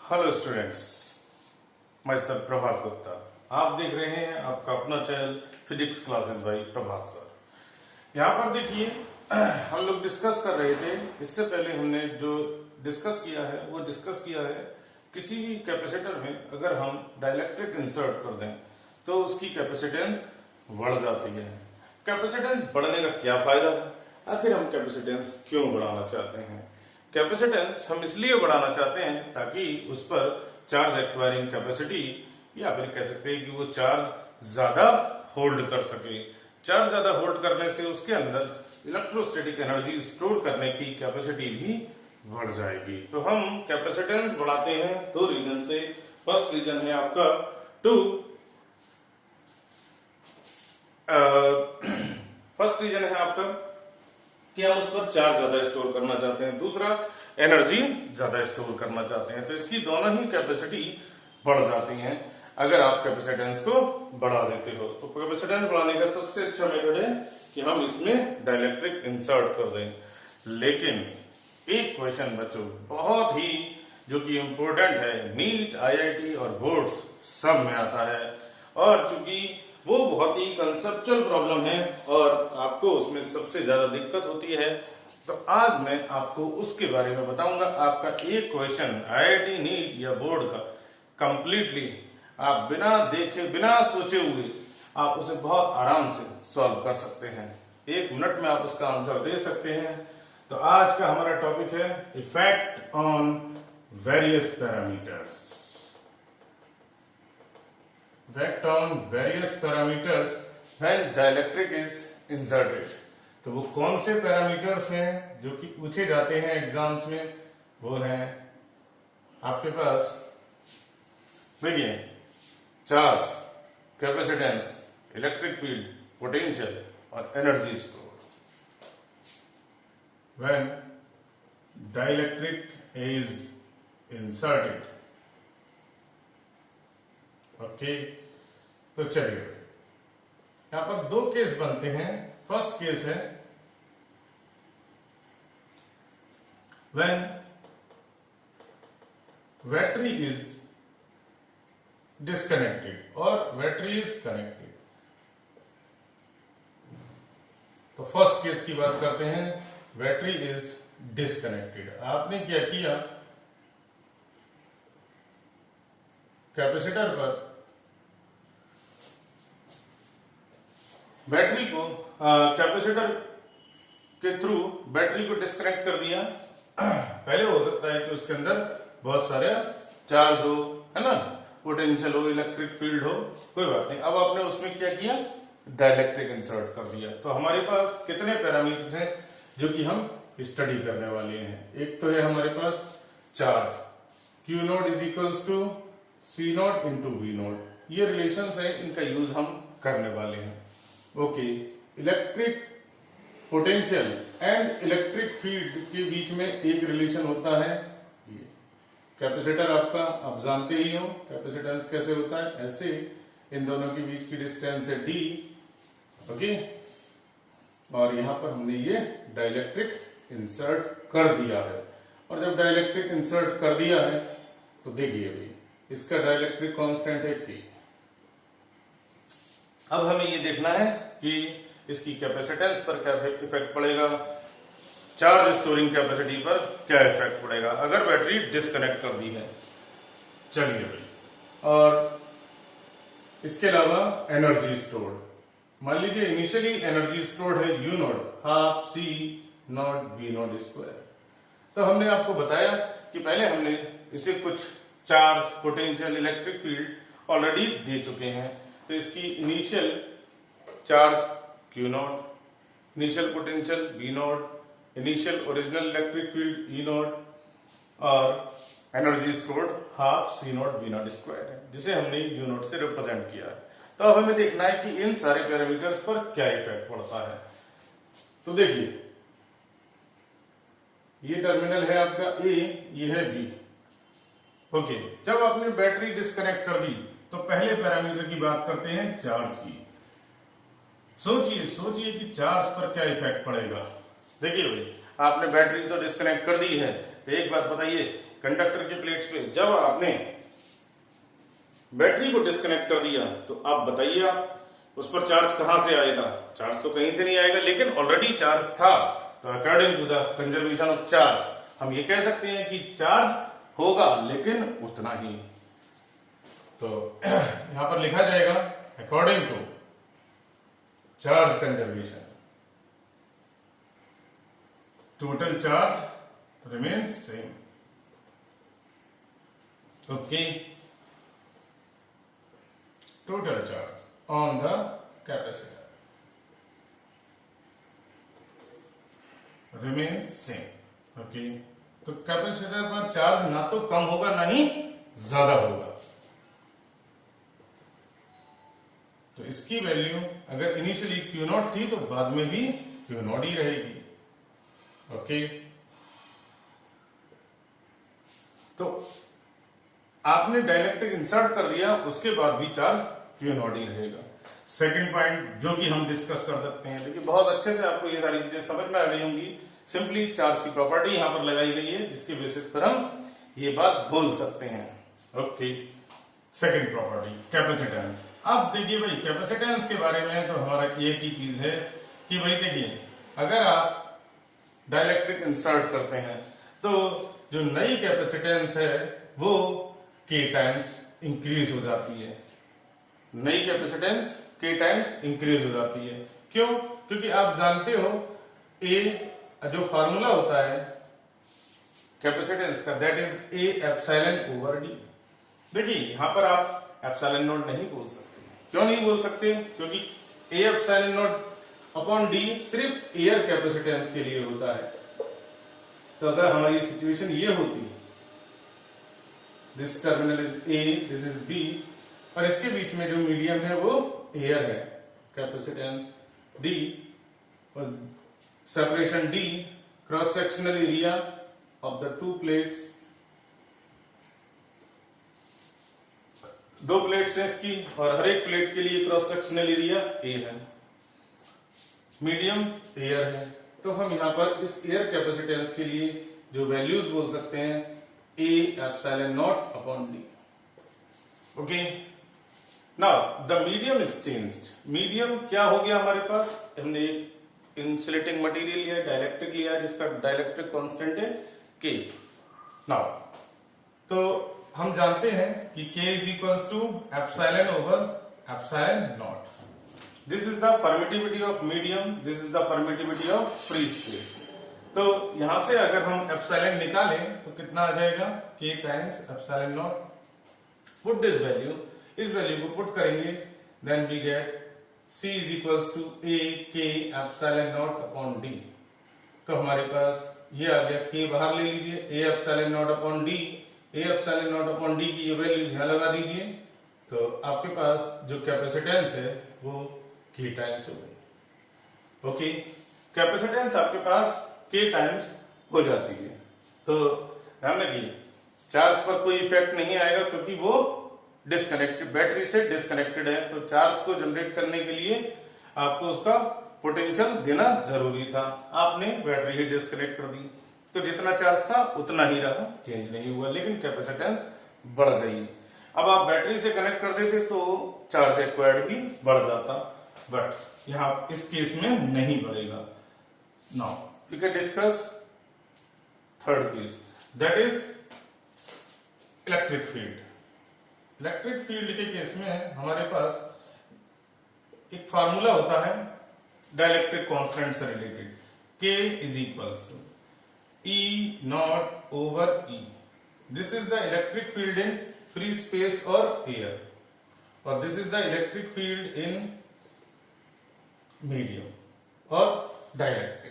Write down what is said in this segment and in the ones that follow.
Hello students, मैं sir प्रभात गुप्ता। आप देख रहे हैं आपका अपना चैनल फिजिक्स क्लासेस बाय प्रभात सर। यहाँ पर देखिए हम लोग डिस्कस कर रहे थे। इससे पहले हमने जो डिस्कस किया है वो डिस्कस किया है किसी भी कैपेसिटर में अगर हम डाइलेक्ट्रिक इंसर्ट कर दें तो उसकी कैपेसिटेंस बढ़ जाती है। कैपेसिटेंस बढ़ने का क्या फायदा है? आखिर हम कैपेसिटेंस क्यों बढ़ाना चाहते हैं? कैपेसिटेंस हम इसलिए बढ़ाना चाहते हैं ताकि उस पर चार्ज एक्वायरिंग कैपेसिटी, या फिर कह सकते हैं कि वो चार्ज ज्यादा होल्ड कर सके। चार्ज ज्यादा होल्ड करने से उसके अंदर इलेक्ट्रोस्टैटिक एनर्जी स्टोर करने की कैपेसिटी भी बढ़ जाएगी। तो हम कैपेसिटेंस बढ़ाते हैं दो रीजन से। फर्स्ट रीजन है आपका फर्स्ट रीजन है आपका कि हम उस पर चार्ज ज्यादा स्टोर करना चाहते हैं, दूसरा एनर्जी ज्यादा स्टोर करना चाहते हैं। तो इसकी दोनों ही कैपेसिटी बढ़ जाती हैं अगर आप कैपेसिटेंस को बढ़ा देते हो। तो कैपेसिटेंस बढ़ाने का सबसे अच्छा मेथड है कि हम इसमें डाइलेक्ट्रिक इंसर्ट कर दें। लेकिन एक क्वेश्चन बच्चों बहुत ही जो कि इम्पोर्टेंट है, नीट, आईआईटी और बोर्ड्स सब में आता है, और चूंकि वो बहुत ही कंसेप्चुअल प्रॉब्लम है और आपको उसमें सबसे ज्यादा दिक्कत होती है, तो आज मैं आपको उसके बारे में बताऊंगा। आपका एक क्वेश्चन आईआईटी, नीट या बोर्ड का कंप्लीटली आप बिना देखे बिना सोचे हुए आप उसे बहुत आराम से सॉल्व कर सकते हैं। 1 मिनट में आप उसका आंसर दे सकते हैं। तो आज का हमारा टॉपिक है effect on various parameters. Effect on various parameters when dielectric is inserted। तो वो कौन से पैरामीटर्स हैं जो कि पूछे जाते हैं एग्जाम्स में? वो हैं आपके पास, देखिए, charge, capacitance, electric field, potential और energy store. When dielectric is inserted, okay. तो चलिए यहां पर 2 केस बनते हैं। फर्स्ट केस है व्हेन बैटरी इज डिस्कनेक्टेड और बैटरी इज कनेक्टेड। तो फर्स्ट केस की बात करते हैं, बैटरी इज डिस्कनेक्टेड। आपने क्या किया, कैपेसिटर पर बैटरी को कैपेसिटर के थ्रू बैटरी को डिस्कनेक्ट कर दिया। पहले हो सकता है कि उसके अंदर बहुत सारे चार्ज हो, है ना, पोटेंशियल हो, इलेक्ट्रिक फील्ड हो, कोई बात नहीं। अब आपने उसमें क्या किया, डाइलेक्ट्रिक इंसर्ट कर दिया। तो हमारे पास कितने पैरामीटर्स हैं जो कि हम स्टडी करने वाले हैं? एक तो है हमारे पास charge, Q naught is equals to C naught into V naught. ये रिलेशन है, इनका यूज हम करने वाले हैं। Okay, electric potential and electric field के बीच में एक रिलेशन होता है, ये कैपेसिटर आपका आप जानते ही हो कैपेसिटेंस कैसे होता है, ऐसे इन दोनों के बीच की डिस्टेंस है D, ओके। और यहां पर हमने ये डाइलेक्ट्रिक इंसर्ट कर दिया है, और जब डाइलेक्ट्रिक इंसर्ट कर दिया है तो देखिए अभी इसका डाइलेक्ट्रिक कांस्टेंट है K। अब हमें ये देखना है कि इसकी कैपेसिटेंस पर क्या इफेक्ट पड़ेगा, चार्ज स्टोरिंग कैपेसिटी पर क्या इफेक्ट पड़ेगा अगर बैटरी डिस्कनेक्ट कर दी है। चलिए भाई, और इसके अलावा एनर्जी स्टोर्ड, मान लीजिए इनिशियली एनर्जी स्टोर्ड है U naught half C naught V naught square. तो हमने आपको बताया कि पहले हमने इसे कुछ charge, potential, electric field already दे चुके हैं। तो इसकी initial charge Q naught, initial potential V naught, initial original electric field E naught, और energy stored half C naught V naught square है, जिसे हमने U नॉट से रिप्रेजेंट किया है। तो अब हमें देखना है कि इन सारे पैरामीटर्स पर क्या इफेक्ट पड़ता है। तो देखिए, ये टर्मिनल है आपका A, ये है B, ओके। जब आपने बैटरी डिस्कनेक्ट कर दी तो पहले पैरामीटर की बात करते हैं चार्ज की। सोचिए कि चार्ज पर क्या इफेक्ट पड़ेगा। देखिए भाई, आपने बैटरी तो डिस्कनेक्ट कर दी है, तो एक बात बताइए कंडक्टर की प्लेट्स पे जब आपने बैटरी को डिस्कनेक्ट कर दिया तो आप बताइए आप उस पर चार्ज कहां से आएगा? चार्ज तो कहीं से नहीं आएगा, लेकिन ऑलरेडी चार्ज था। तो according to the conservation of charge हम ये कह सकते हैं कि चार्ज होगा लेकिन उतना ही। तो यहां पर लिखा जाएगा according to charge conservation total charge remains same. Okay, total charge on the capacitor remains same. Okay, तो कैपेसिटर पर चार्ज ना तो कम होगा ना ही ज्यादा होगा। तो इसकी वैल्यू अगर इनिशियली Q0 थी तो बाद में भी Q0 ही रहेगी। ओके, तो आपने डाइलेक्ट्रिक इंसर्ट कर दिया, उसके बाद भी चार्ज Q0 ही रहेगा। सेकंड पॉइंट जो कि हम डिस्कस कर सकते हैं, देखिए बहुत अच्छे से आपको ये सारी चीजें समझ में आ गई होंगी। सिंपली चार्ज की प्रॉपर्टी यहां पर लगाई गई है जिसके बेसिस पर हम ये बात बोल सकते हैं। Okay, second property capacitance. अब देखिए भाई कैपेसिटेंस के बारे में तो हमारा एक ही चीज है कि भाई देखिए अगर आप डाइलेक्ट्रिक इंसर्ट करते हैं तो जो नई कैपेसिटेंस है वो K टाइम्स इंक्रीज हो जाती है। नई कैपेसिटेंस K टाइम्स इंक्रीज हो जाती है। क्यों? क्योंकि आप जानते हो A जो फार्मूला होता है कैपेसिटेंस का, that is A epsilon over D। देखिए यहां पर आप एप्सिलॉन नॉट नहीं बोल सकते। क्यों नहीं बोल सकते? क्योंकि A epsilon naught upon D सिर्फ एयर कैपेसिटेंस के लिए होता है। तो अगर हमारी सिचुएशन ये होती, this terminal is A, this is B, और इसके बीच में जो मीडियम है वो एयर है, कैपेसिटेंस D और separation D, cross sectional area of the two plates, दो प्लेट्स हैं इसकी और हर एक प्लेट के लिए क्रॉस सेक्शनल एरिया A है, मीडियम एयर है। तो हम यहां पर इस एयर कैपेसिटेंस के लिए जो वैल्यूज बोल सकते हैं A epsilon naught upon D। Okay, now the medium is changed. Medium क्या हो गया हमारे पास? हमने एक इंसुलेटिंग मटेरियल लिया, डाइलेक्ट्रिक लिया जिसका डाइलेक्ट्रिक कांस्टेंट है K। नाउ तो हम जानते हैं कि K is equals to epsilon over epsilon naught. This is the permittivity of medium, this is the permittivity of free space. तो यहां से अगर हम एप्सिलॉन निकालें तो कितना आ जाएगा? K times epsilon naught. Put this value, इस वैल्यू को पुट करेंगे, then we get C is equals to A K epsilon naught upon D। तो हमारे पास ये आ गया, K बाहर ले लीजिए, A epsilon naught upon D, A epsilon naught upon D की ये वैल्यूज यहां लगा दीजिए। तो आपके पास जो कैपेसिटेंस है वो K टाइम्स हो गई। ओके, कैपेसिटेंस आपके पास K टाइम्स हो जाती है। तो ध्यान रखिए चार्ज पर कोई इफेक्ट नहीं आएगा क्योंकि वो डिस्कनेक्टेड, बैटरी से डिस्कनेक्टेड है। तो चार्ज को जनरेट करने के लिए आपको उसका पोटेंशियल देना जरूरी था, आपने बैटरी ही डिस्कनेक्ट कर दी। तो जितना चार्ज था उतना ही रहा, चेंज नहीं हुआ, लेकिन कैपेसिटेंस बढ़ गई। अब आप बैटरी से कनेक्ट कर देते तो चार्ज एक्वायर्ड भी बढ़ जाता, बट यहां इस केस में नहीं बढ़ेगा। Now we can discuss third case, that is electric field। Electric field के केस में हमारे पास एक फार्मूला होता है डाइलेक्ट्रिक कांस्टेंट से related, K is equals to E naught over E। This is the electric field in free space और air, और this is the electric field in medium और डाइलेक्ट्रिक।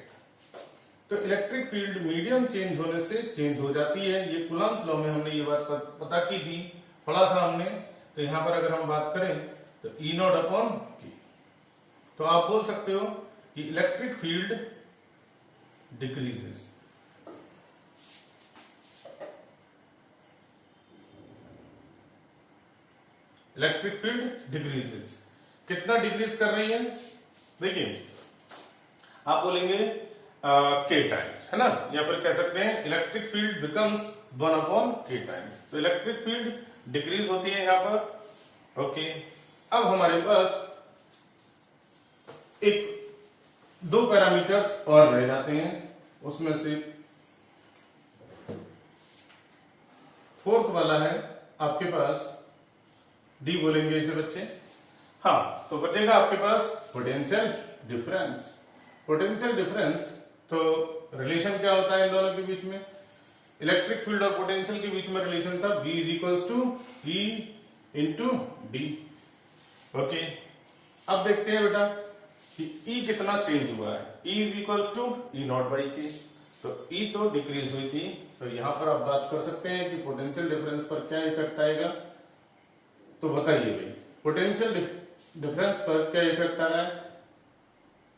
तो इलेक्ट्रिक फील्ड मीडियम चेंज होने से change हो जाती है। ये कूलम्ब्स लॉ में हमने ये बात पता की थी, पढ़ा था हमने। तो यहां पर अगर हम बात करें तो E नॉट अपॉन K, तो आप बोल सकते हो कि electric field decreases. Electric field decreases कितना डिक्रीज कर रही है? देखिए आप बोलेंगे के टाइम्स, है ना, या फिर कह सकते हैं electric field becomes 1/k times. तो इलेक्ट्रिक फील्ड डिक्रीज होती है यहां पर। ओके, अब हमारे पास एक दो पैरामीटर्स और रह जाते हैं, उसमें से फोर्थ वाला है आपके पास डी बोलेंगे इसे बच्चे। हाँ, तो बचेगा आपके पास पोटेंशियल डिफरेंस। पोटेंशियल डिफरेंस, तो रिलेशन क्या होता है इन दोनों के बीच में? इलेक्ट्रिक फील्ड और पोटेंशियल के बीच में रिलेशन था B is equals to E into D. Okay, अब देखते हैं बेटा कि E कितना चेंज हुआ है। E is equals to E naught by K, तो E तो डिक्रीज हुई थी, तो यहां पर आप बात कर सकते हैं कि पोटेंशियल डिफरेंस पर क्या इफेक्ट आएगा। तो बताइए भाई, पोटेंशियल डिफरेंस पर क्या इफेक्ट आ रहा है?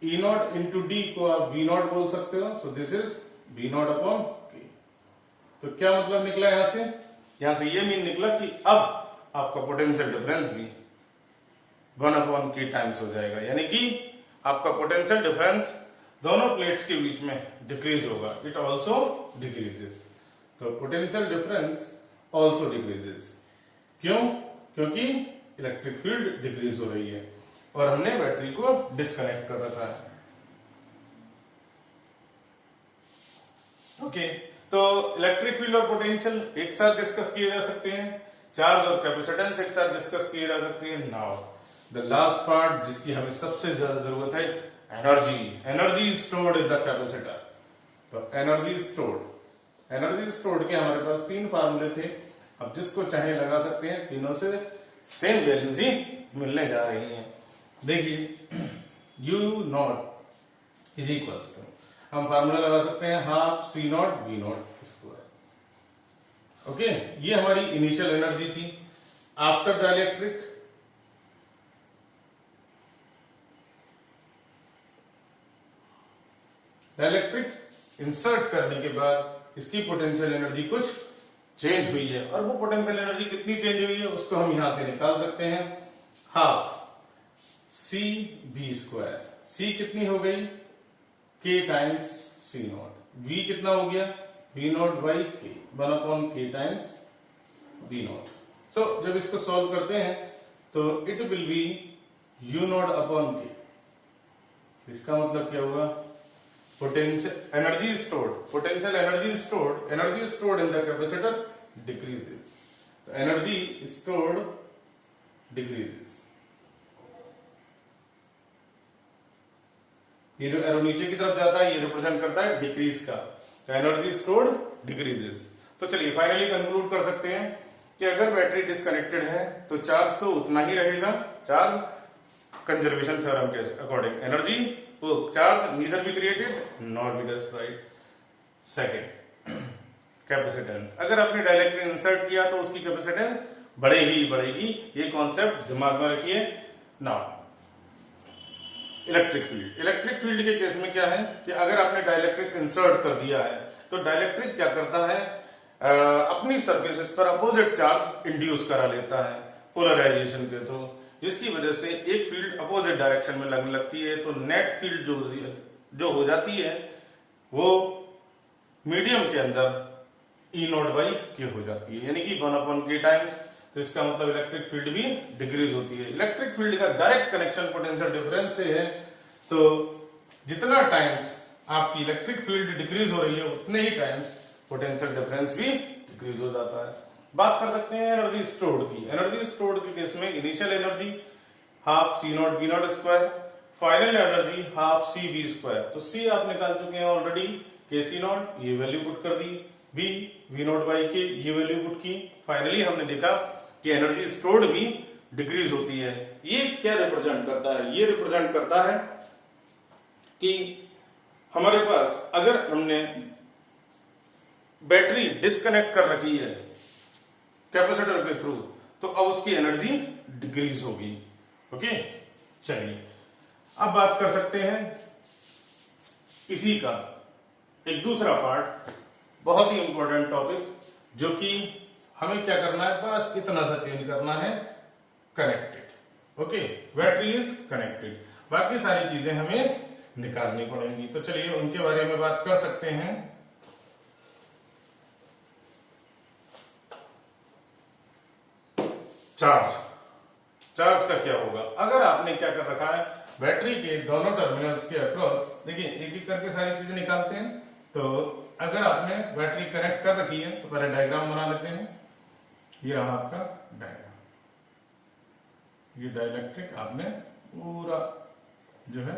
E नॉट इंटू डी को आप V नॉट बोल सकते हो, so this is V not upon के। तो क्या मतलब निकला यहां से ये मीन निकला कि अब आपका पोटेंशियल डिफरेंस भी 1/k टाइम्स हो जाएगा, यानी कि आपका पोटेंशियल डिफरेंस दोनों प्लेट्स के बीच में डिक्रीज होगा। इट ऑल्सो डिक्रीजेस, तो पोटेंशियल डिफरेंस ऑल्सो डिक्रीजेस। क्यों? क्योंकि इलेक्ट्रिक फील्ड डिक्रीज हो रही है और हमने बैटरी को डिस्कनेक्ट कर रखा है। ओके, तो इलेक्ट्रिक फील्ड और पोटेंशियल एक साथ डिस्कस किए जा सकते हैं, चार्ज और कैपेसिटेंस एक साथ डिस्कस किए जा सकते हैं। नाउ द लास्ट पार्ट जिसकी हमें सबसे ज्यादा जरूरत है, energy. Energy stored in the capacitor. तो एनर्जी स्टोर्ड के हमारे पास तीन फार्मूले थे, अब जिसको चाहे लगा सकते हैं, तीनों से सेम वैल्यूज ही मिलने जा रही हैं। देखिए, U naught is equals to, हम फार्मूला लगा सकते हैं half C naught V naught square. Okay, ये हमारी इनिशियल एनर्जी थी। आफ्टर डाइलेक्ट्रिक इंसर्ट करने के बाद इसकी पोटेंशियल एनर्जी कुछ चेंज हुई है, और वो पोटेंशियल एनर्जी कितनी चेंज हुई है उसको हम यहां से निकाल सकते हैं, half C V square. C कितनी हो गई? K times C naught. V कितना हो गया? V naught by K, 1/k times V naught. So जब इसको सॉल्व करते हैं तो it will be U naught upon K। इसका मतलब क्या होगा? Potential energy stored in the capacitor decreases, तो एनर्जी स्टोर्ड डिक्रीजेस। ये जो एरो नीचे की तरफ जाता है ये रिप्रेजेंट करता है डिक्रीज का, तो एनर्जी स्टोर्ड डिक्रीजेस। तो चलिए फाइनली कंक्लूड कर सकते हैं कि अगर बैटरी डिस्कनेक्टेड है तो चार्ज तो उतना ही रहेगा, चार्ज कंजर्वेशन थ्योरम के अकॉर्डिंग एनर्जी वो charge neither be created nor be destroyed. Second, capacitance, अगर आपने डाइलेक्ट्रिक इंसर्ट किया तो उसकी कैपेसिटेंस बढ़ेगी, ये कॉन्सेप्ट दिमाग में रखिए। नाउ इलेक्ट्रिक फील्ड के केस में क्या है कि अगर आपने डाइलेक्ट्रिक इंसर्ट कर दिया है तो डाइलेक्ट्रिक क्या करता है, अपनी सर्फेसेस पर अपोजिट चार्ज इंड्यूस करा लेता है पोलराइजेशन के थ्रू, जिसकी वजह से एक फील्ड अपोजिट डायरेक्शन में लगने लगती है, तो नेट फील्ड जो हो जाती है वो मीडियम के अंदर E नॉट बाई K हो जाती है, यानी कि 1/k टाइम्स। तो इसका मतलब इलेक्ट्रिक फील्ड भी डिक्रीज होती है। इलेक्ट्रिक फील्ड का डायरेक्ट कनेक्शन पोटेंशियल डिफरेंस से है, तो जितना टाइम्स आपकी इलेक्ट्रिक फील्ड डिक्रीज हो रही है उतने ही टाइम्स पोटेंशियल डिफरेंस भी डिक्रीज हो जाता है। बात कर सकते हैं एनर्जी स्टोर्ड की। एनर्जी स्टोर्ड के केस में initial energy half C naught V naught square, final energy half C V square. तो C आप निकाल चुके हैं ऑलरेडी, KC नॉट ये वैल्यू पुट कर दी, V नॉट बाई K ये वैल्यू पुट की। फाइनली हमने देखा कि एनर्जी स्टोर्ड भी डिक्रीज होती है। ये क्या रिप्रेजेंट करता है? ये रिप्रेजेंट करता है कि हमारे पास अगर हमने बैटरी डिस्कनेक्ट कर रखी है कैपेसिटर के थ्रू, तो अब उसकी एनर्जी डिक्रीज होगी। ओके, चलिए अब बात कर सकते हैं इसी का एक दूसरा पार्ट, बहुत ही इंपॉर्टेंट टॉपिक, जो कि हमें क्या करना है, बस इतना सा चेंज करना है, connected. Okay, battery is connected, बाकी सारी चीजें हमें निकालनी पड़ेंगी। तो चलिए उनके बारे में बात कर सकते हैं। चार्ज का क्या होगा? अगर आपने क्या कर रखा है, बैटरी के दोनों टर्मिनल्स के अक्रॉस, देखिए एक एक करके सारी चीजें निकालते हैं। तो अगर आपने बैटरी कनेक्ट कर रखी है तो पहले डायग्राम बना लेते हैं। ये रहा आपका डायग्राम, ये डाइलेक्ट्रिक आपने पूरा जो है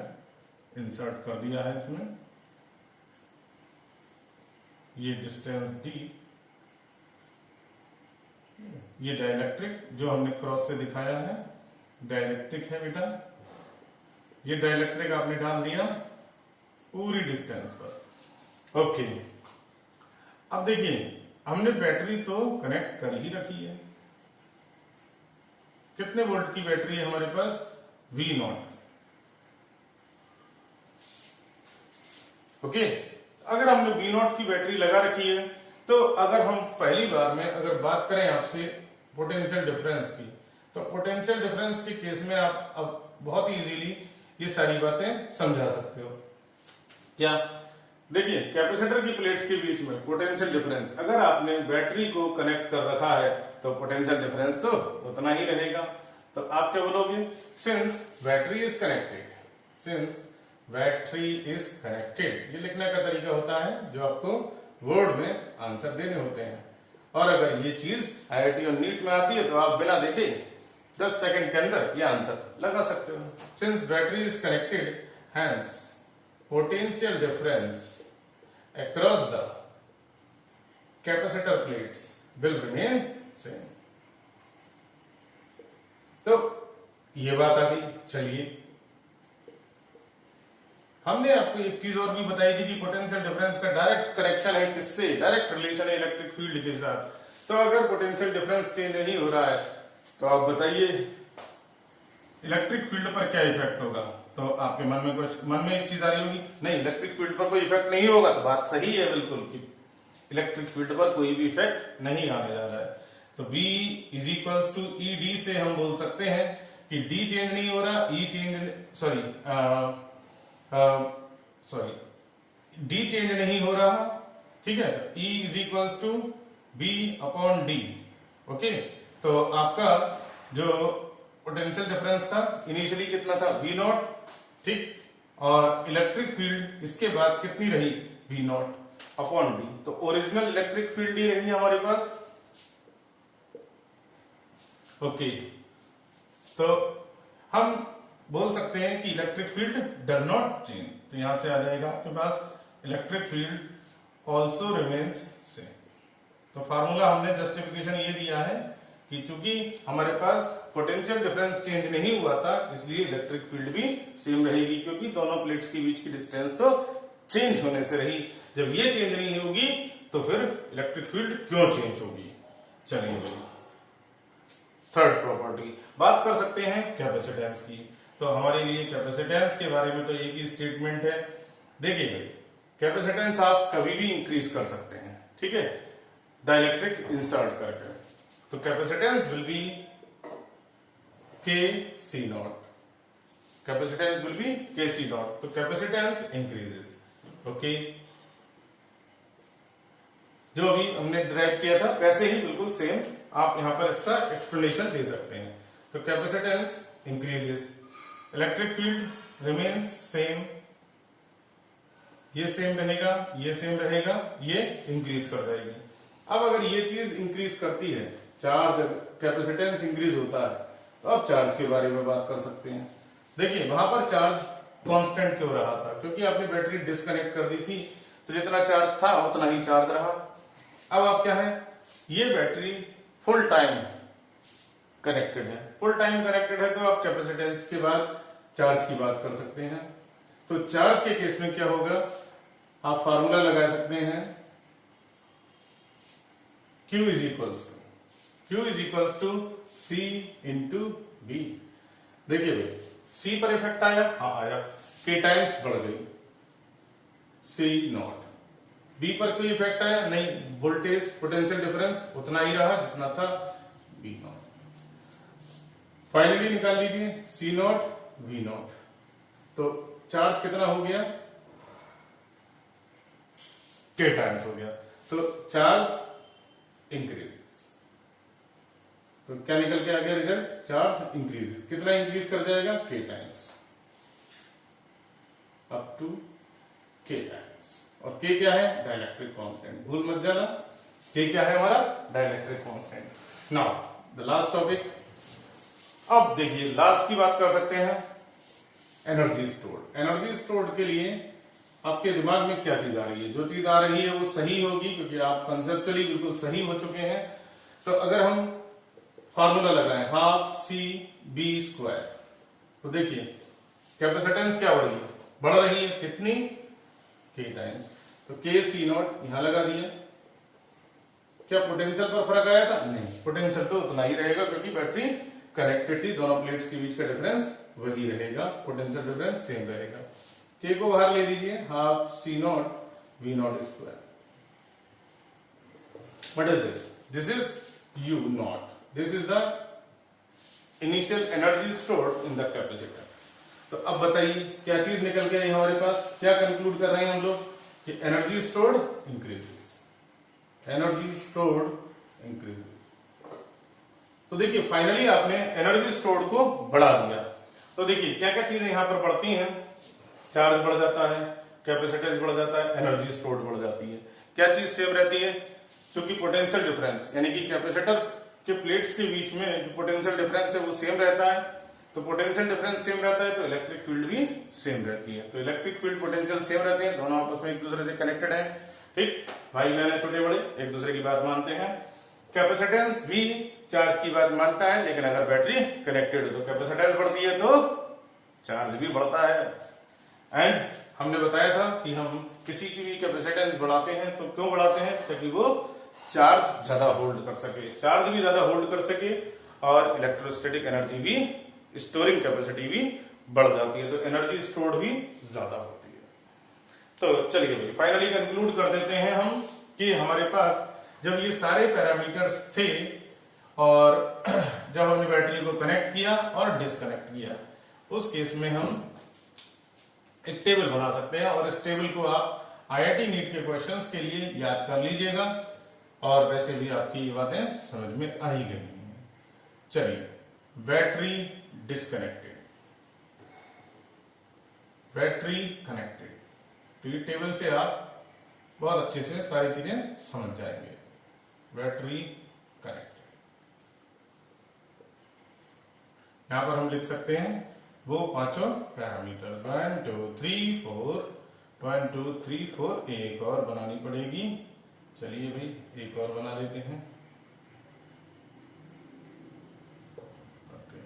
इंसर्ट कर दिया है इसमें। ये डिस्टेंस डी, ये डाइलेक्ट्रिक जो हमने क्रॉस से दिखाया है डाइलेक्ट्रिक है बेटा। ये डाइलेक्ट्रिक आपने डाल दिया पूरी डिस्टेंस पर। ओके, अब देखिए हमने बैटरी तो कनेक्ट कर ही रखी है। कितने वोल्ट की बैटरी है हमारे पास? V0। ओके, अगर हमने V0 की बैटरी लगा रखी है तो अगर हम पहली बार में अगर बात करें आपसे पोटेंशियल डिफरेंस की, तो पोटेंशियल डिफरेंस के केस में आप अब बहुत ही इजीली ये सारी बातें समझा सकते हो। क्या? देखिए कैपेसिटर की प्लेट्स के बीच में पोटेंशियल डिफरेंस, अगर आपने बैटरी को कनेक्ट कर रखा है तो पोटेंशियल डिफरेंस तो उतना ही रहेगा। तो आप क्या बोलोगे? Since battery is connected, since battery is connected, ये लिखने का तरीका होता है जो आपको वर्ड में आंसर देने होते हैं। और अगर ये चीज IIT और नीट में आती है तो आप बिना देखे 10 सेकंड के अंदर ये आंसर लगा सकते हो। Since battery is connected, hence potential difference across the capacitor plates will remain same। तो ये बात आ गई। चलिए हमने आपको एक चीज और भी बताई थी कि पोटेंशियल डिफरेंस का डायरेक्ट कनेक्शन है किससे? डायरेक्ट रिलेशन है इलेक्ट्रिक फील्ड के साथ। तो अगर पोटेंशियल डिफरेंस चेंज नहीं हो रहा है तो आप बताइए इलेक्ट्रिक फील्ड पर क्या इफेक्ट होगा? तो आपके मन में एक चीज आ रही होगी, नहीं इलेक्ट्रिक फील्ड पर कोई इफेक्ट नहीं होगा। तो बात सही है बिल्कुल कि इलेक्ट्रिक फील्ड पर कोई भी इफेक्ट नहीं आने जा रहा है। तो B is equals to ED से हम बोल सकते हैं कि D चेंज नहीं हो रहा, D चेंज नहीं हो रहा, ठीक है। तो E is equals to B upon D। Okay, तो आपका जो पोटेंशियल डिफरेंस था इनिशियली कितना था? V0, ठीक। और इलेक्ट्रिक फील्ड इसके बाद कितनी रही? V0 upon D। तो ओरिजिनल इलेक्ट्रिक फील्ड ही रही हमारे पास। ओके, तो हम बोल सकते हैं कि electric field does not change. तो यहां से आ जाएगा आपके पास electric field also remains same. तो फार्मूला हमने जस्टिफिकेशन ये दिया है कि चूंकि हमारे पास पोटेंशियल डिफरेंस चेंज नहीं हुआ था इसलिए इलेक्ट्रिक फील्ड भी सेम रहेगी, क्योंकि दोनों प्लेट्स के बीच की डिस्टेंस तो चेंज होने से रही। जब ये चेंज नहीं होगी तो फिर इलेक्ट्रिक फील्ड क्यों चेंज होगी? चलिए भाई, थर्ड प्रॉपर्टी बात कर सकते हैं कैपेसिटेंस की। तो हमारे लिए कैपेसिटेंस के बारे में तो एक ही स्टेटमेंट है। देखिए भाई, कैपेसिटेंस आप कभी भी इंक्रीज कर सकते हैं, ठीक है, डाइलेक्ट्रिक इंसर्ट करके। तो capacitance will be KC0, capacitance will be KC0। तो कैपेसिटेंस इंक्रीजेस। ओके, जो अभी हमने ड्राइव किया था वैसे ही बिल्कुल सेम आप यहां पर इसका एक्सप्लेनेशन दे सकते हैं। तो capacitance increases, electric field remains same, ये सेम रहेगा, ये सेम रहेगा, ये इंक्रीज कर जाएगी। अब अगर ये चीज इंक्रीज करती है, चार्ज कैपेसिटेंस इंक्रीज होता है, तो अब चार्ज के बारे में बात कर सकते हैं। देखिए वहां पर चार्ज कांस्टेंट क्यों रहा था? क्योंकि आपने बैटरी डिस्कनेक्ट कर दी थी, तो जितना चार्ज था उतना ही चार्ज रहा। अब आप क्या है, ये बैटरी फुल टाइम कनेक्टेड है, फुल टाइम कनेक्टेड है, तो आप कैपेसिटेंस के बाद चार्ज की बात कर सकते हैं। तो चार्ज के केस में क्या होगा, आप फार्मूला लगा सकते हैं Q is equals to C into B। देखिए भाई, C पर इफेक्ट आया, हाँ आया, K टाइम्स बढ़ गई C0। B पर कोई इफेक्ट आया नहीं, वोल्टेज पोटेंशियल डिफरेंस उतना ही रहा जितना था V0। फाइनली निकाल लीजिए C0 V0। तो चार्ज कितना हो गया, k टाइम्स हो गया, तो चार्ज इंक्रीज, तो क्या निकल के आ गया रिजल्ट, चार्ज इंक्रीज, कितना इंक्रीज कर जाएगा, k times, up to k times, और k क्या है, डाइलेक्ट्रिक कांस्टेंट, भूल मत जाना, k क्या है हमारा, dielectric constant. Now the last topic, अब देखिए लास्ट की बात कर सकते हैं, एनर्जी स्टोर्ड। एनर्जी स्टोर्ड के लिए आपके दिमाग में क्या चीज आ रही है, जो चीज आ रही है वो सही होगी क्योंकि आप कंसेप्चुअली बिल्कुल सही हो चुके हैं। तो अगर हम फार्मूला लगाएं हाफ सी बी स्क्वायर, तो देखिए कैपेसिटेंस क्या हो रही है, बढ़ रही है, कितनी, k टाइम्स, तो k सी नॉट यहां लगा दिया। क्या पोटेंशियल पर फर्क आया था, नहीं, पोटेंशियल तो उतना ही रहेगा क्योंकि बैटरी कनेक्टेड थी, दोनों प्लेट्स के बीच का डिफरेंस वही रहेगा, पोटेंशियल डिफरेंस सेम रहेगा। k को बाहर ले लीजिए, half C naught V naught square, what is this, this is u naught, this is the initial energy stored in the capacitor. तो अब बताइए क्या चीज निकल के आई हमारे पास, क्या कंक्लूड कर रहे हैं हम लोग कि energy stored increases, energy stored increases. तो देखिए फाइनली आपने एनर्जी स्टोर्ड को बढ़ा दिया। तो देखिए क्या क्या चीजें यहां पर बढ़ती हैं, चार्ज बढ़ जाता है, कैपेसिटेंस बढ़ जाता है, एनर्जी स्टोर्ड बढ़ जाती है। क्या चीज सेम रहती है, क्योंकि पोटेंशियल डिफरेंस यानी कि कैपेसिटर के प्लेट्स के बीच में जो पोटेंशियल डिफरेंस है वो सेम रहता है, तो पोटेंशियल डिफरेंस सेम रहता है तो इलेक्ट्रिक फील्ड भी सेम रहती है। तो इलेक्ट्रिक फील्ड पोटेंशियल सेम रहते हैं, दोनों आपस में एक दूसरे से कनेक्टेड है, ठीक, भाई बहन है, छोटे बड़े एक दूसरे की बात मानते हैं। कैपेसिटेंस भी चार्ज की बात मानता है, लेकिन अगर बैटरी कनेक्टेड है तो कैपेसिटेंस बढ़ती है तो चार्ज भी बढ़ता है। एंड हमने बताया था कि हम किसी की भी कैपेसिटेंस बढ़ाते हैं तो क्यों बढ़ाते हैं, ताकि वो चार्ज ज्यादा होल्ड कर सके, चार्ज भी ज्यादा होल्ड कर सके और इलेक्ट्रोस्टैटिक एनर्जी भी, स्टोरिंग कैपेसिटी भी बढ़ जाती है, तो एनर्जी स्टोर्ड भी ज्यादा होती है। तो चलिए भाई फाइनली कंक्लूड कर देते हैं हम कि हमारे पास जब ये सारे पैरामीटर्स थे और जब हमने बैटरी को कनेक्ट किया और डिस्कनेक्ट किया, उस केस में हम एक टेबल बना सकते हैं और इस टेबल को आप आईआईटी नीट के क्वेश्चंस के लिए याद कर लीजिएगा, और वैसे भी आपकी ये बातें समझ में आ ही गई हैं। चलिए, बैटरी डिस्कनेक्टेड, बैटरी कनेक्टेड, तो ये टेबल से आप बहुत अच्छे से सारी चीजें समझ जाएंगे। बैटरी कनेक्टेड, यहां पर हम लिख सकते हैं वो पांचों पैरामीटर 1 2 3 4, 1 2 3 4, एक और बनानी पड़ेगी। चलिए भाई एक और बना लेते हैं। ओके,